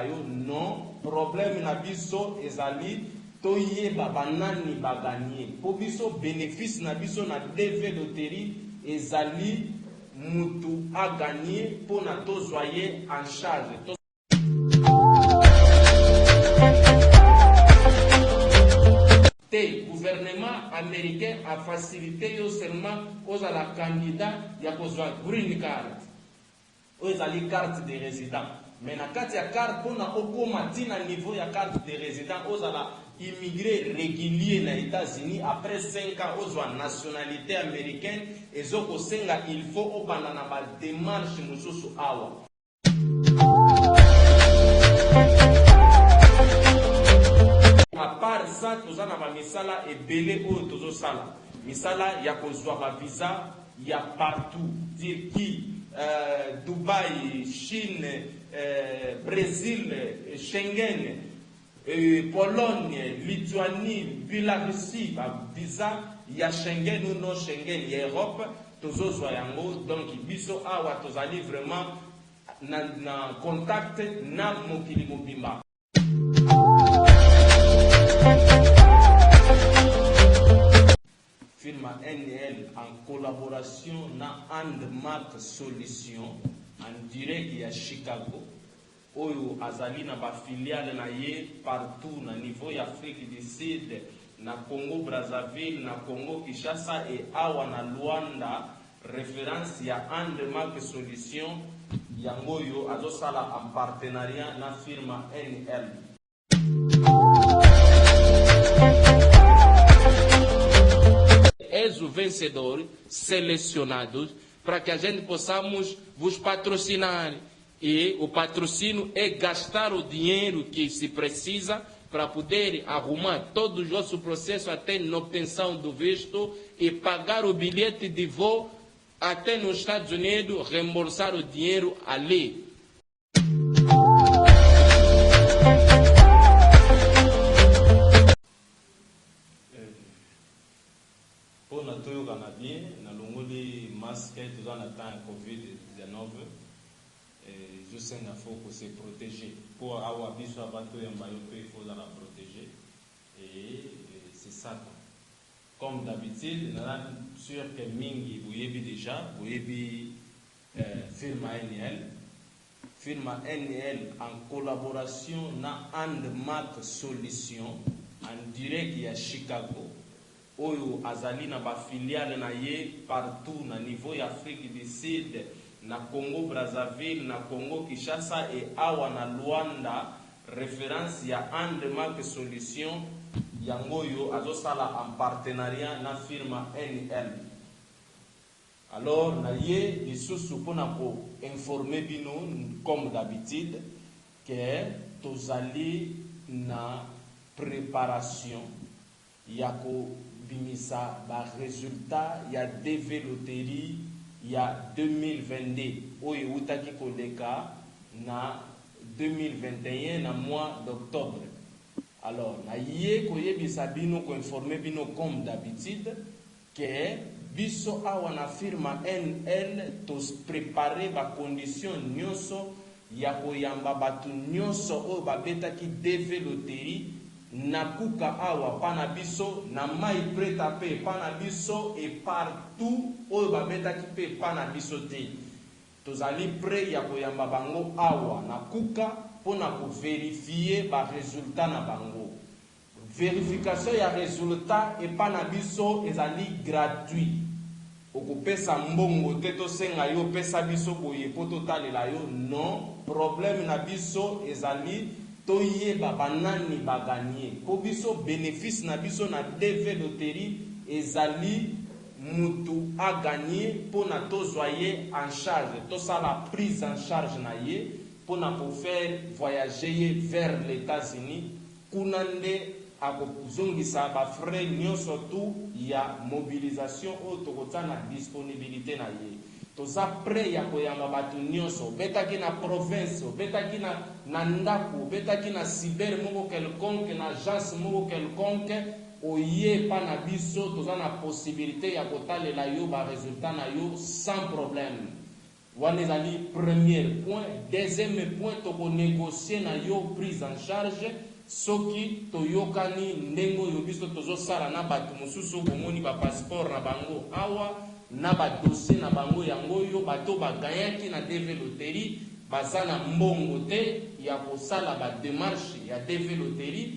yo non problème na biso ezali toyeba banani baganye po biso bénéfice na biso na DV loterie ezali mutu a gagné pour na tozwa ye en charge. Le gouvernement américain a facilité seulement aux la candidat ya kozwa green card. Aux ali carte de résident. Mais na carte ya carte pour na okoma tina niveau ya carte de résident aux la immigré régulier na États-Unis après 5 ans aux nationalité américaine et zoko senga il faut obana na ba démarche mususu awa. À part ça, tout ça na misala et belé ou tout ça misala ya kozwa ba visa ya partout Turquie, Dubaï, Chine, Brésil, Schengen, Pologne, Lituanie, Biélorussie, visa ya Schengen ou non Schengen, ya Europe, tous yango donc biso awa tozali vraiment na contact na mokili mobimba. Firma NL en collaboration na Andmark Solution en direct à Chicago. Oyo azali na ba filiale na ye partout na niveau ya Afrique du Sud, na Congo Brazzaville, na Congo Kinshasa et awa na Luanda, référence ya Andmark Solution yango yo azosala en partenariat na firma NL. És o vencedor selecionados para que a gente possamos vos patrocinar. E o patrocínio é gastar o dinheiro que se precisa para poder arrumar todo o nosso processo até na obtenção do visto e pagar o bilhete de voo até nos Estados Unidos, reembolsar o dinheiro ali. Pour notre Canadien, nous avons des masques, nous avons atteint Covid-19. Je sais qu'il faut se protéger. Pour avoir besoin il faut la protéger. Et c'est ça. Comme d'habitude, nous sommes sûrs que Mingi, vous avez déjà, vous avez firma NL. Firma NL en collaboration na Andmark Solution en direct à Chicago. Oyo azali na ba filiale na ye partout na niveau ya Afrique du Sud, na Congo Brazzaville, na Congo Kinshasa et awa na Luanda, référence ya Andmark Solution yango yo azosala en partenariat na firma NL. Alors na ye lisusu pona ko informer bino comme d'habitude que tozali na préparation yako bimisa ba résultat ya DV loterie ya 2022 oyo utaki koleka na 2021 na mois d'octobre. Alors na ye koyebisa bino ko informer bino comme d'habitude que biso awa na firma NL tos préparer ba condition nyonso ya koyamba batu nyonso oyo babetaki DV loterie na kuka awa pana biso na mai preta pe pana biso et partout oyo babetaki pe pana biso te tozali prêt ya koyamba bango awa na kuka pona ko vérifier ba résultat na bango. Vérification ya résultat et pana biso ezali gratuit. Okopesa mbongo te to senga yo pesa biso boye po totalela yo non problème na biso ezali toyeba banani baganye po biso bénéfice na biso na DV loterie ezali mutu a gagné pour na tozwa ye en charge tosala prise en charge na ye pour na ko faire voyager vers les États-Unis kunande akozongisa ba frais nyonso tu ya mobilisation o tokotana disponibilité na ye toza prêt ya koyamba batu nyonso betaki na province betaki na ndako betaki na cyber moko quelconque na agence moko quelconque oye pa na biso toza na possibilité ya kotalela yo ba résultat na yo sans problème. wana ezali premier point. Deuxième point, toko négocier na yo prise en charge soki toyokani ndengo yo biso tozosala na bato mosusu bomoni ba passeport na bango awa na ba dossier na bango yango yo bato bagayaki na DV Loterie baza na mbongo te ya kosala ba démarche ya DV Loterie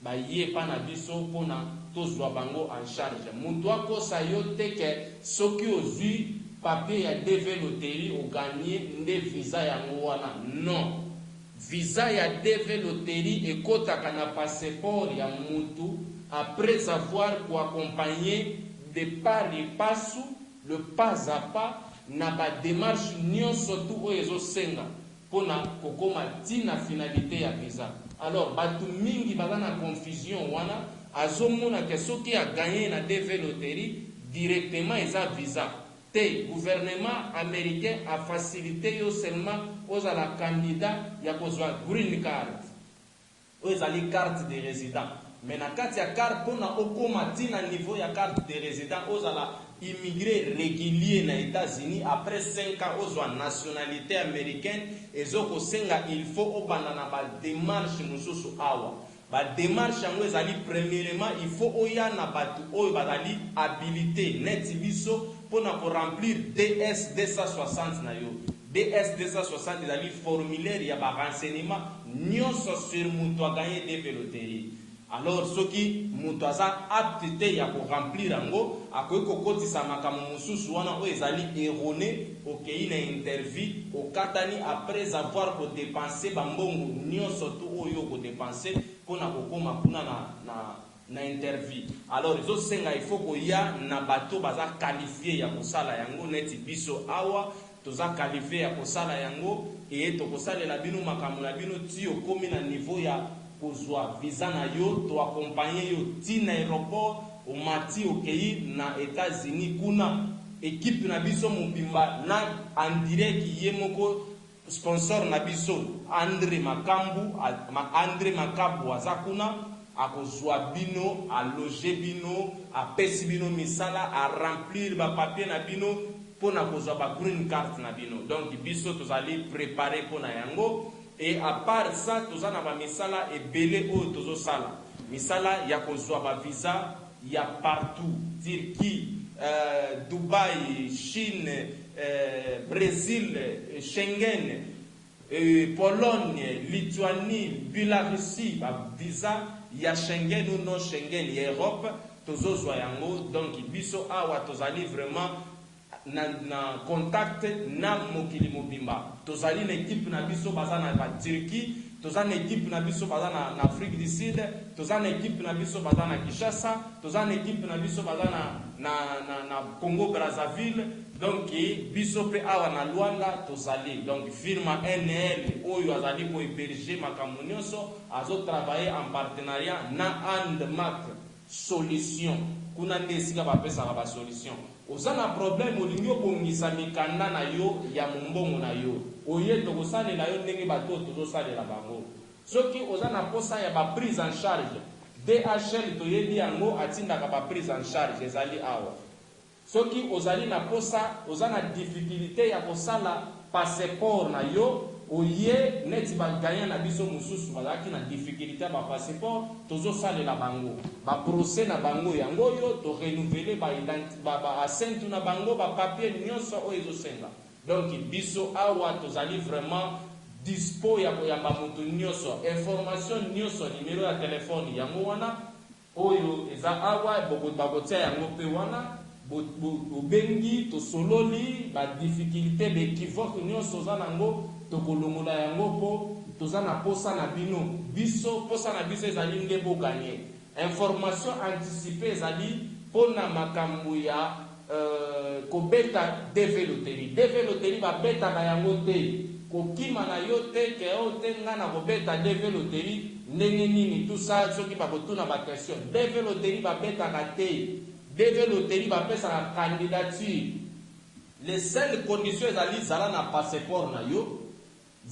baye pa na biso mpona tozwa bango en charge. Mutu akosa yo te ke soki ozwi papier ya DV Loterie oganye nde visa yango wana. Non, visa ya DV Loterie ekotaka na passeport ya mutu après avoir accompagné de part et passe le pas à pas na ba démarche nyonso tu oyo ezosenga mpona kokoma tina finalité ya visa. Alors batu mingi baza na confusion wana azomona ke soki aganye na DV Loterie directement eza visa te. Gouvernement américain a facilité yo seulement ozala candidat ya kozwa green card oyo ezali carte de résident. Mais na kati ya carte mpona okoma tina niveau ya carte de résident ozala immigré régulier na États-Unis après 5 ans ozwa nationalité américaine ezokosenga il faut obanda na ba démarche mosusu awa. Ba démarche yango ezali premièrement il faut oya na batu oyo bazali habilité neti biso mpona ko remplir DS 260 na yo. DS 260 ezali formulaire ya ba renseignement nyonso sur mutu aganye DV Loterie. Alors soki mutu aza apte te ya ko remplir yango akoki kokotisa makambo mosusu wana oyo ezali erroné okei na interview okatani après avoir kodépense bambongo nyonso tu oyo kodépense mpona kokoma kuna na interview. Alors ezosenga il faut koya na bato baza qualifié ya kosala yango neti biso awa toza qualifié ya kosala yango eye tokosalela bino makambo na bino ti okomi na niveau ya kozwa visa na yo to accompagner yo ti na aéroport omati okei na États-Unis kuna équipe na biso mobimba na en direct ye moko sponsor na biso André Makabu aza kuna akozwa bino aloger bino apesi bino misala a remplir ba papier na bino pona kozwa ba green card na bino. Donc biso tozali préparer pona yango. Et à part ça, tous en avons misala et belé ou tous sala. Misala ya kozwa ba visa ya partout. Turquie, Dubaï, Chine, Brésil, Schengen, Pologne, Lituanie, Biélorussie, ba visa ya Schengen ou non Schengen, ya Europe, tous yango. Donc biso awa tozali vraiment na contact na mokili mobimba. Tozali na équipe na biso baza na Turquie, tozali na équipe na biso baza na Afrique du Sud, tozali na équipe na biso baza na Kinshasa, tozali na équipe na biso baza na Congo Brazzaville. Donc biso pe awa na Luanda tozali. Donc firma NL oyo azali ko héberger makambo nyonso azo travailler en partenariat na Andmark Solution. Kuna ndesika bapesa ba solution. Ozana problème olingi obongisa mikanda na yo ya mombongo na yo oye tokosalela yo ndenge bato tozosalela bango. Soki ozana posa ya ba prise en charge DHL toyebi yango atindaka ba prise en charge ezali awa. Soki ozali na posa ozana difficulté ya kosala passeport na yo oye neti baganya na biso mususu bazaki na difficulté ba passeport tozosalela bango ba procès na bango yango yo to renouveler ba identité ba assent na bango ba papier nyonso o ezosenga. Donc biso awa tozali vraiment dispo ya koyamba mutu nyonso information nyonso numéro ya téléphone yango wana oyo eza awa bakotia yango pe wana bengi to sololi ba difficulté be équivoque nyonso za nango tokolongola yango po tozana posa na bino biso posa na biso ezali nde bo gagner information anticipée ezali pona makambo ya kobeta DV Loterie ba beta na yango te kokima na yo te ke o te ngana kobeta DV Loterie ndenge nini tout ça soki ba kotuna ba question DV Loterie ba beta ka te DV Loterie ba pesa la candidature. Les seules conditions ezali zala na passeport na yo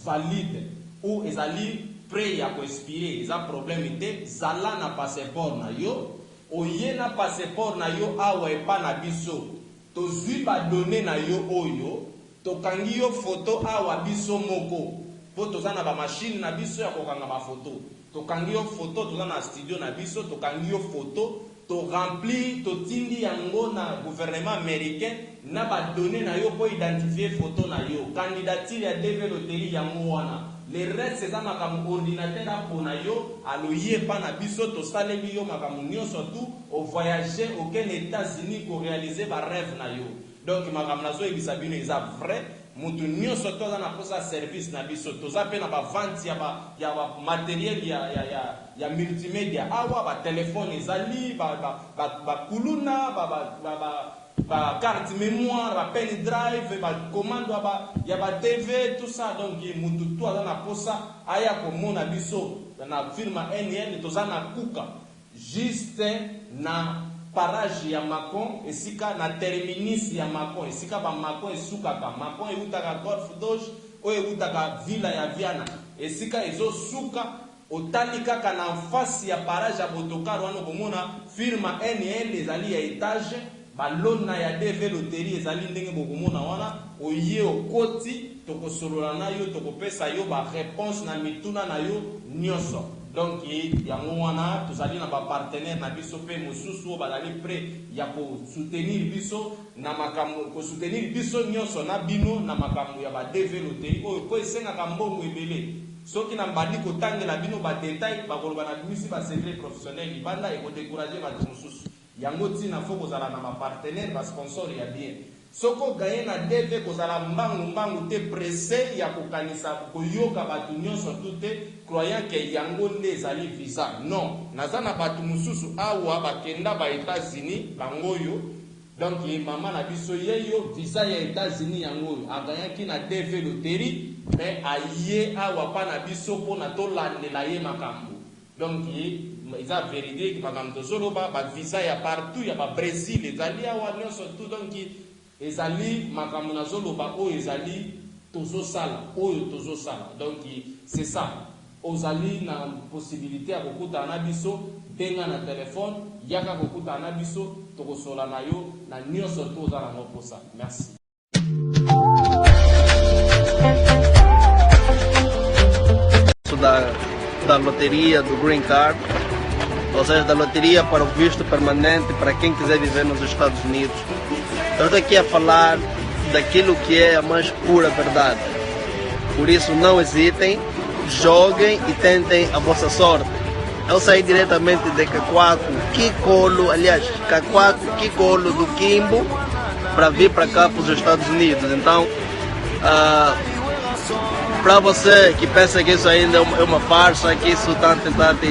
valide ou ezali prêt ya ko expirer eza problème te zala na passeport na yo oye na passeport na yo awa epa na biso tozwi ba données na yo oyo tokangi yo photo awa biso moko po toza na ba machine na biso ya kokanga ba photo tokangi yo photo toza na studio na biso tokangi yo photo to rempli to tindi yango na gouvernement américain na ba données na yo po identifier photo na yo candidature ya DV loterie yango wana le reste c'est ça makamu ordinateur apo na yo aloye pa na biso to saleli yo makamu nyonso tout au voyager aucun États-Unis pour réaliser ba rêve na yo donc makamu nazo ebisa bino eza vrai mutu nyonso toza na posa service na biso toza pe na ba vente ya ba matériel ya multimédia awa ba téléphone ezali ba kuluna ba carte mémoire ba pen drive ba commande ya ba TV tout ça donc mutu toza na posa aya komona biso na firma NN toza na kuka juste na parage ya Macon esika na terminus ya Macon esika ba Macon esukaka Macon eutaka Golf Doge o eutaka Villa ya Viana esika ezo suka otali kaka na face ya parage ya Botokar wana komona firma NL ezali ya etage balona ya DV loterie ezali ndenge bokomona wana oye okoti tokosolola na yo tokopesa yo ba réponse na mituna na yo nyonso. Donc yango wana tozali na ba partenaire na biso pe mosusu bazali prêt ya ko soutenir biso na makambo ko soutenir biso nyonso na bino na makambo ya ba DV loterie ko esenga mbongo ebele soki na mbandi ko tangela bino ba détail ba koloba na bisi ba secret professionnel ibanda e ko décourager ba mosusu yango tina fo kozala na ba partenaire ba sponsor ya bien soko gaye na DV kozala mbangu te pressé ya kokanisa koyoka batu nyonso tute croyant que yango nde ezali visa non naza na batu mususu awa bakenda ba États-Unis bangoyo donc mama na biso yeyo visa ya États-Unis yangoyo agayaki na DV loterie mais aye awa pa na biso pona to landela ye makambo donc eza véridique makambo tozoloba ba visa ya partout ya ba Brésil ezali awa nyonso tout donc ezali makambo nazoloba o ezali tozosala oyo tozosala donc c'est ça ozali na possibilité ya kokuta na biso benga na téléphone yaka kokuta na biso tokosola na yo na nyonso tozala ngo posa. Merci. Da loteria do Green Card, ou seja, da loteria para o visto permanente para quem quiser viver nos Estados Unidos. Eu estou aqui a falar daquilo que é a mais pura verdade. Por isso não hesitem, joguem e tentem a vossa sorte. Eu saí diretamente de Cacoaco, Kikolo, aliás, Cacoaco, Kikolo do Quimbo, para vir para cá para os Estados Unidos. Então, para você que pensa que isso ainda é uma farsa, que isso está a tentar te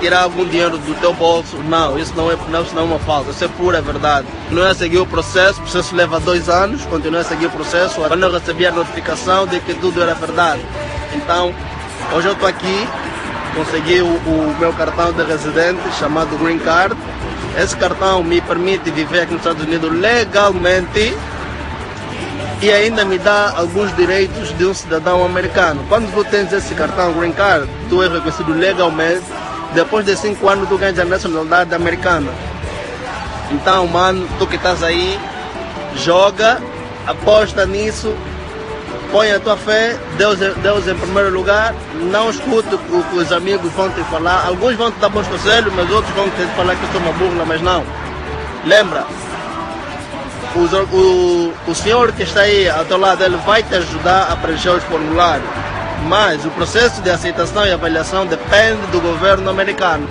tirar algum dinheiro do teu bolso, não, isso não é uma falta, isso é pura verdade. Continue a seguir o processo leva 2 anos, continue a seguir o processo. Quando eu recebi a notificação de que tudo era verdade. Então, hoje eu estou aqui, consegui o meu cartão de residente chamado Green Card. Esse cartão me permite viver aqui nos Estados Unidos legalmente e ainda me dá alguns direitos de um cidadão americano. Quando tu tens esse cartão Green Card, tu és reconhecido legalmente. Depois de 5 anos tu ganhas a nacionalidade americana. Então, mano, tu que estás aí, joga, aposta nisso, põe a tua fé, Deus em primeiro lugar, não escuta o que os amigos vão te falar. Alguns vão te dar bons conselhos, mas outros vão te falar que eu sou uma burla, mas não. Lembra, o senhor que está aí ao teu lado, ele vai te ajudar a preencher os formulários. Mas o processo de aceitação e avaliação depende do governo americano.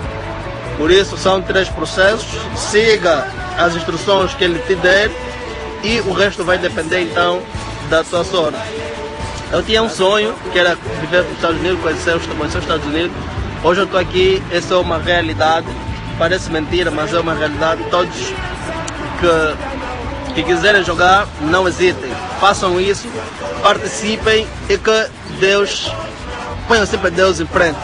Por isso são 3 processos, siga as instruções que ele te der e o resto vai depender então da tua sorte. Eu tinha um sonho que era viver nos Estados Unidos, conhecer os Estados Unidos. Hoje eu estou aqui, essa é uma realidade, parece mentira, mas é uma realidade. Todos que quiserem jogar, não hesitem, façam isso, participem e que Deus, ponham sempre Deus em frente.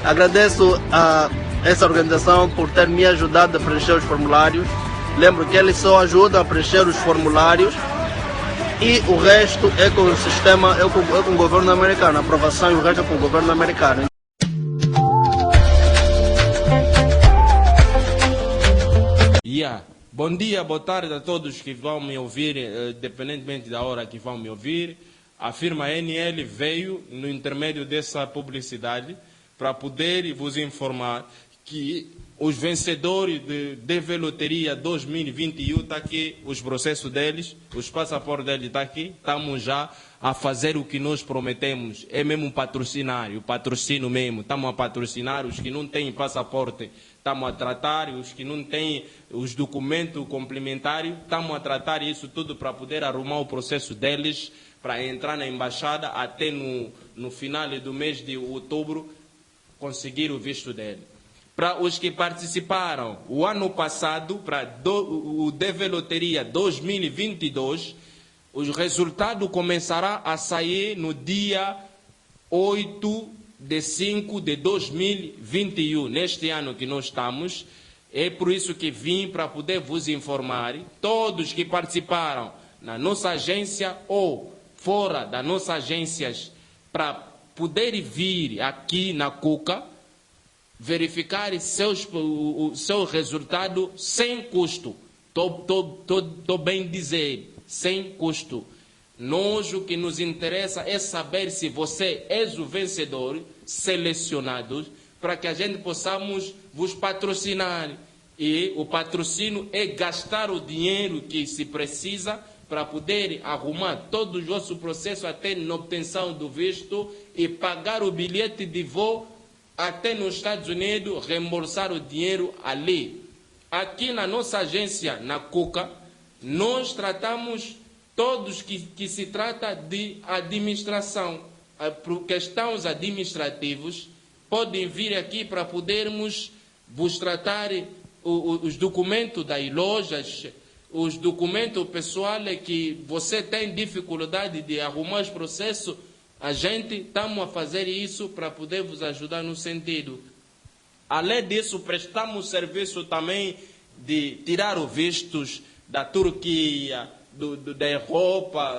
Agradeço a essa organização por ter me ajudado a preencher os formulários. Lembro que eles só ajudam a preencher os formulários e o resto é com o sistema, é com o governo americano. A aprovação e o resto é com o governo americano. Yeah. Bom dia, boa tarde a todos que vão me ouvir, independentemente da hora que vão me ouvir. A firma NL veio, no intermédio dessa publicidade, para poder vos informar que os vencedores de Veloteria 2021 está aqui, os processos deles, os passaportes deles estão aqui, estamos já a fazer o que nós prometemos, é mesmo um patrocínio mesmo, estamos a patrocinar os que não têm passaporte, estamos a tratar, os que não têm os documentos complementares, estamos a tratar isso tudo para poder arrumar o processo deles, para entrar na embaixada até no final do mês de outubro, conseguir o visto dele. Para os que participaram o ano passado, para o Veloteria 2022, os resultados começarão a sair no dia 8/5/2021, neste ano que nós estamos. É por isso que vim para poder vos informar, todos que participaram na nossa agência ou fora das nossas agências, para poder vir aqui na Cuca, verificar o seu resultado sem custo. Estou bem dizer, sem custo. Nós, o que nos interessa é saber se você é o vencedor selecionado, para que a gente possamos vos patrocinar. E o patrocínio é gastar o dinheiro que se precisa para poder arrumar todo o nosso processo até na obtenção do visto e pagar o bilhete de voo até nos Estados Unidos, reembolsar o dinheiro ali. Aqui na nossa agência, na Cuca, nós tratamos todos que se trata de administração. Por questões administrativas, podem vir aqui para podermos vos tratar os documentos das lojas, os documentos pessoais que você tem dificuldade de arrumar os processos. A gente estamos a fazer isso para poder vos ajudar no sentido. Além disso, prestamos serviço também de tirar os vistos da Turquia, da Europa,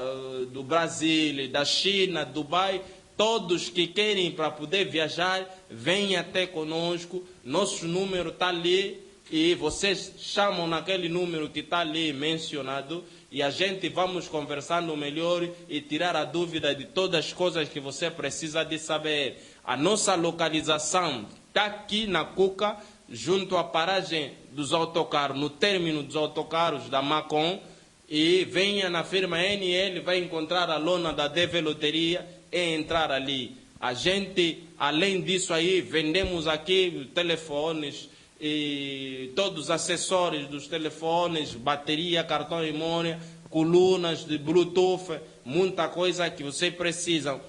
do Brasil, da China, Dubai. Todos que querem para poder viajar, venham até conosco. Nosso número está ali e vocês chamam naquele número que está ali mencionado. E a gente vamos conversando melhor e tirar a dúvida de todas as coisas que você precisa de saber. A nossa localização está aqui na Cuca, junto à paragem dos autocarros, no término dos autocarros da Macon. E venha na firma NL, vai encontrar a lona da Veloteria e entrar ali. A gente, além disso aí, vendemos aqui telefones, e todos os acessórios dos telefones, bateria, cartão de memória, colunas de Bluetooth, muita coisa que vocês precisam.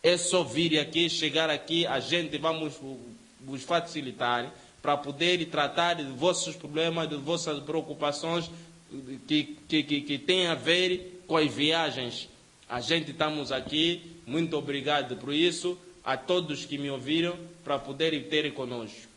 É só vir aqui, chegar aqui, a gente vamos vos facilitar para poder tratar de vossos problemas, de vossas preocupações que tem a ver com as viagens. A gente estamos aqui, muito obrigado por isso, a todos que me ouviram, para poderem ter conosco.